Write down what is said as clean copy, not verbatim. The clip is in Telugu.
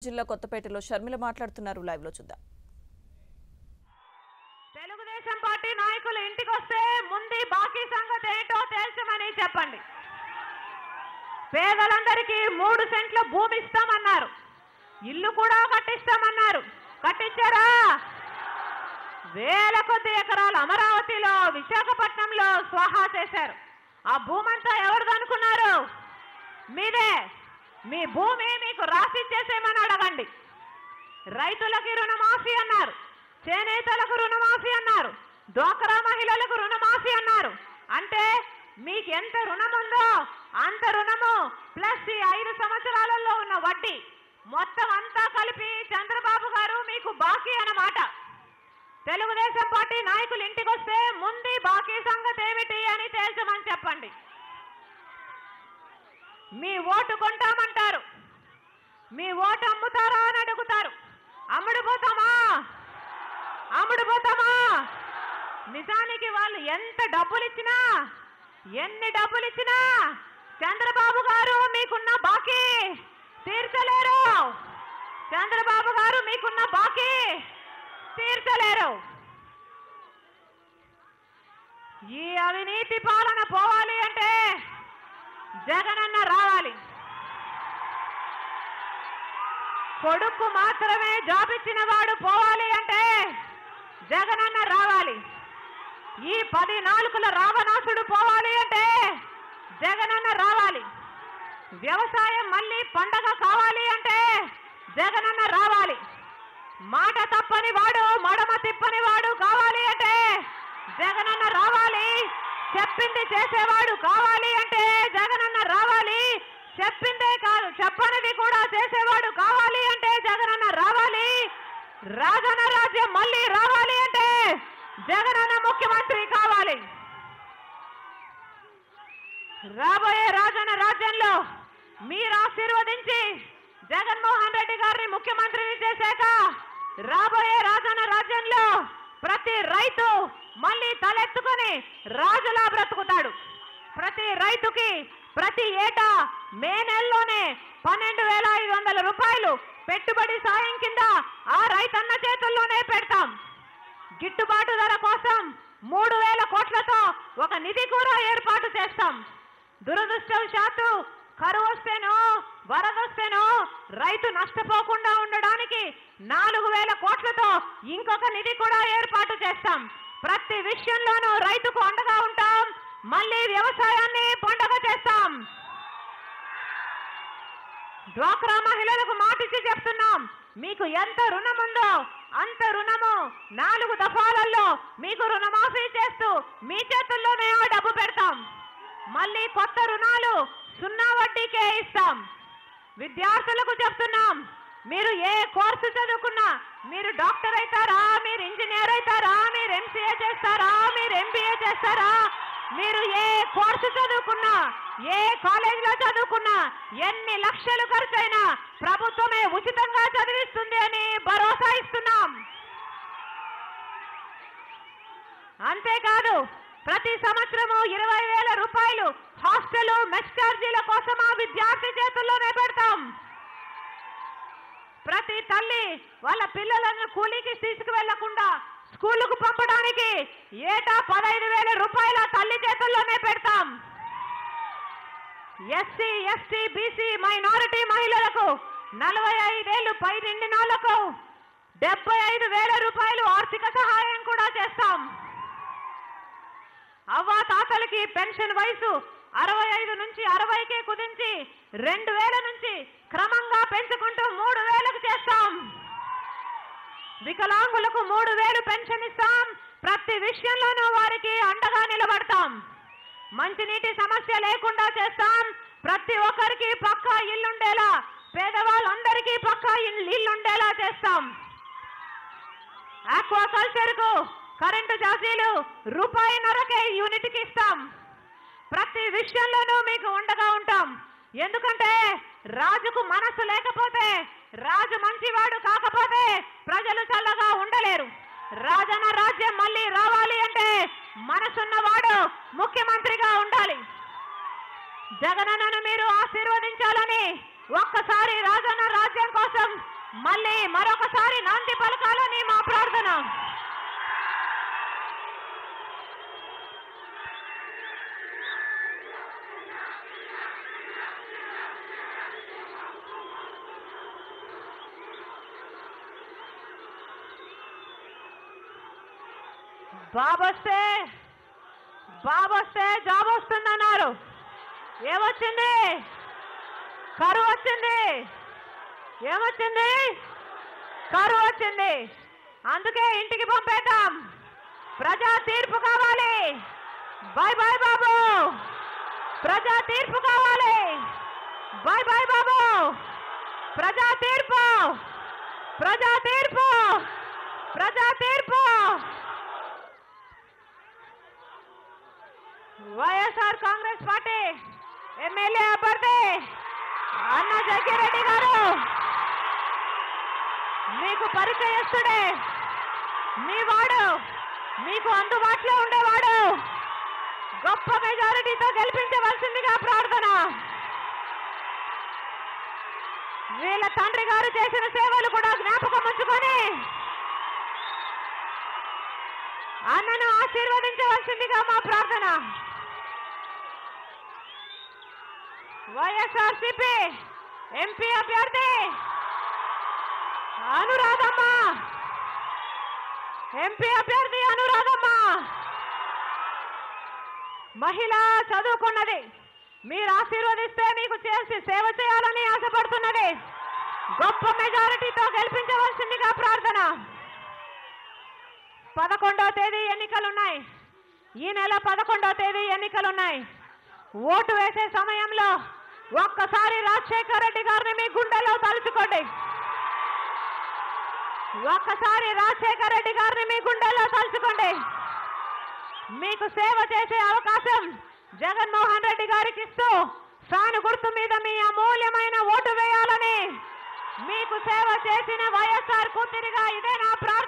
జిల్లా కొత్తపేటలో షర్మిల మాట్లాడుతున్నారు. లైవ్ లో చూద్దాం. తెలుగుదేశం పార్టీ నాయకులు ఇంటికి వస్తే ముందు బాకీ సంగతి ఏంటో తెలుసమని చెప్పండి. పేదలందరికీ 3 సెంట్ల భూమి ఇస్తామన్నారు, ఇల్లు కూడా కట్టిస్తామన్నారు. కట్టించారా? వేల కొద్ది ఎకరాలు అమరావతిలో, విశాఖపట్నంలో స్వాహా చేశారు. ఆ భూమంతా ఎవరిది అనుకున్నారు? మీదే. మీ భూమి మీకు రాసిచ్చేసేమని అడగండి. రైతులకి రుణమాఫీ అన్నారు, చేనేతలకు రుణమాఫీ అన్నారు, డ్వాక్రా మహిళలకు రుణమాఫీ అన్నారు. అంటే మీకు ఎంత రుణం ఉందో అంత రుణము ప్లస్ ఈ 5 సంవత్సరాలలో ఉన్న వడ్డీ మొత్తం అంతా కలిపి చంద్రబాబు గారు మీకు బాకీ అన్నమాట. తెలుగుదేశం పార్టీ నాయకులు ఇంటికి వస్తే ముందు బాకీ సంగతి ఏమిటి అని తేల్చమని చెప్పండి. మీ ఓటు కొంటామంటారు, మీ ఓటు అమ్ముతారా అని అడుగుతారు. అమ్ముడుపోతామా? నిజానికి వాళ్ళు ఎంత డబ్బులు ఇచ్చినా, ఎన్ని డబ్బులు ఇచ్చినా చంద్రబాబు గారు మీకున్న బాకీ తీర్చలేరు. చంద్రబాబు గారు మీకున్న బాకీ తీర్చలేరు. ఈ అవినీతి పాలన పోవాలి అంటే జగనన్న రావాలి. కొడుకు మాత్రమే జాబ్ ఇచ్చిన వాడు పోవాలి అంటే జగనన్న రావాలి. ఈ 10 నాలుకల రావణాసుడు పోవాలి అంటే జగనన్న రావాలి. వ్యవసాయం మళ్ళీ పండగ కావాలి అంటే జగనన్న రావాలి. మాట తప్పని వాడు, మడమ తిప్పని వాడు కావాలి అంటే జగనన్న రావాలి. చెప్పింది చేసేవాడు కావాలి అంటే జగనన్న రావాలి. చెప్పిందే కాదు, చెప్పనిది కూడా చేసేవాడు కావాలి అంటే జగనన్న రావాలి. రాజన్న రాజ్యం మళ్ళీ రావాలి అంటే జగనన్న ముఖ్యమంత్రి కావాలి. రాబోయే రాజన్న రాజ్యంలో మీరు ఆశీర్వదించి జగన్మోహన్ రెడ్డి గారిని ముఖ్యమంత్రిని చేశాక రాబోయే రాజన్న రాజ్యంలో ప్రతి రైతు మళ్ళీ తలెత్తుకొని రాజులా బ్రతుకుతాడు. ప్రతి రైతుకి ప్రతి ఏటా మే నెలలోనే 12,500 రూపాయలు పెట్టుబడి సాయం కింద ఆ రైతన్న చేతుల్లోనే పెడతాం. గిట్టుబాటు ధర కోసం 3,000 కోట్లతో ఒక నిధి కూడా ఏర్పాటు చేస్తాం. దురదృష్టవశాత్తు కరువు వస్తేనో వరదొస్తేనో రైతు నష్టపోకుండా ఉండడానికి 4,000 కోట్లతో ఇంకొక నిధి కూడా ఏర్పాటు చేస్తాం. ప్రతి విషయంలోనూ రైతుకు అండగా ఉంటాం. మళ్ళీ వ్యవసాయాన్ని పండగ చేస్తాం. డ్వాక్రా మహిళలకు మాటిచ్చి చెప్తున్నాం, మీకు ఎంత రుణం ఉందో అంత రుణము 4 దఫాలలో మీకు రుణమాఫీ చేస్తూ మీ చేతుల్లోనే ఆ డబ్బు పెడతాం. మళ్ళీ కొత్త రుణాలు 0 వడ్డీకే ఇస్తాం. విద్యార్థులకు చెప్తున్నాం, మీరు ఏ కోర్సు చదువుకున్నా, మీరు డాక్టర్ అవుతారా, మీరు ఇంజనీర్ అవుతారా, మీరు ఎంసీఏ చేస్తారా, మీరు ఎంబీఏ చేస్తారా, మీరు ఏ కోర్సు చదువుకున్నా, ఏ కాలేజీలో చదువుకున్నా, ఎన్ని లక్షలు ఖర్చైనా ప్రభుత్వమే ఉచితంగా చదివిస్తుంది అని భరోసా ఇస్తున్నాం. అంతేకాదు ప్రతి సంవత్సరము 20,000 రూపాయలు హాస్టల్ మెస్ ఛార్జీల కోసం ఆ విద్యార్థి చేతుల్లోనే పెడతాం. ప్రతి తల్లి వాళ్ళ పిల్లలను కూలీకి తీసుకువెళ్లకుండా స్కూలుకు పంపడానికి ఏటా 15,000 రూపాయల తల్లి చేతుల్లోనే పెడతాం. ఎస్సీ, ఎస్టీ, బీసీ, మైనారిటీ మహిళలకు 45 ఏళ్లు పై నిండిన వాళ్లకు 75,000 రూపాయలు ఆర్థిక సహాయం కూడా చేస్తాం. అవ్వ తాతలకి పెన్షన్ వయసు 65 నుంచి 60కే కుదించి 2,000 నుంచి క్రమంగా పెంచుకుంటూ 3,000కు చేస్తాం. వికలాంగులకు 3,000 పెన్షన్ ఇస్తాం. ప్రతి విషయంలోనూ వారికి అండగా నిలబడతాం. మంచినీటి సమస్య లేకుండా చేస్తాం. ప్రతి ఒక్కరికి పక్కా ఇల్లుండేలా, పేదవాళ్ళందరికీ పక్కా ఇల్లుండేలా చేస్తాం. ఆక్వాకల్చర్ కు కరెంటు ఛార్జీలు ₹1.5కే యూనిట్కి ఇస్తాం. ప్రతి విషయంలోనూ మీకు ఉండగా ఉంటాం. ఎందుకంటే రాజుకు మనసు లేకపోతే, రాజు మంచివాడు కాకపోతే ప్రజలు చల్లగా ఉండలేరు. రాజన్న రాజ్యం మళ్ళీ రావాలి అంటే మనసున్నవాడు ముఖ్యమంత్రిగా ఉండాలి. జగనన్నను మీరు ఆశీర్వదించాలని ఒక్కసారి రాజన్న రాజ్యం కోసం మళ్ళీ మరొకసారి నాంది పలకాలని మా ప్రార్థన. బాబొస్తే జాబ్ వస్తుందన్నారు. ఏమొచ్చింది? కరువు వచ్చింది. ఏమొచ్చింది? కరువు వచ్చింది. అందుకే ఇంటికి పంపేద్దాం. ప్రజా తీర్పు కావాలి. బాయ్ బాయ్ బాబు. ప్రజా తీర్పు కావాలి. బాయ్ బాయ్ బాబు. ప్రజా తీర్పు, ప్రజా తీర్పు, ప్రజా తీర్పు. వైఎస్ఆర్ కాంగ్రెస్ పార్టీ ఎమ్మెల్యే అభ్యర్థి అన్న జగ్గిరెడ్డి గారు మీకు పరిచయస్తుడే. మీ వాడు, మీకు అందుబాటులో ఉండేవాడు. గొప్ప మెజారిటీతో గెలిపించవలసిందిగా ప్రార్థన. వీళ్ళ తండ్రి గారు చేసిన సేవలు కూడా జ్ఞాపకం ఉంచుకొని అన్నను ఆశీర్వదించవలసిందిగా మా ప్రార్థన. వైఎస్ఆర్సీపీ ఎంపీ అభ్యర్థి అనురాధమ్మ, ఎంపీ అభ్యర్థి అనురాధమ్మ మహిళ, చదువుకున్నది. మీరు ఆశీర్వదిస్తే మీకు చేసి సేవ చేయాలని ఆశపడుతున్నది. గొప్ప మెజారిటీతో గెలిపించవలసిందిగా ప్రార్థన. 11వ తేదీ ఎన్నికలున్నాయి. ఈ నెల 11వ తేదీ ఎన్నికలున్నాయి. ఓటు వేసే సమయంలో ఒక్కసారి రాజశేఖర్ రెడ్డి గారిని మీ గుండెల్లో తలుచుకోండి. ఒక్కసారి రాజశేఖర్ రెడ్డి గారిని మీ గుండెల్లో తలుచుకోండి. మీకు సేవ చేసే అవకాశం జగన్మోహన్ రెడ్డి గారికి ఇస్తూ ఫ్యాన్ గుర్తు మీద మీ అమూల్యమైన ఓటు వేయాలని మీకు సేవ చేసిన వైఎస్ఆర్ కూతురిగా ఇదే నా ప్రార్థన.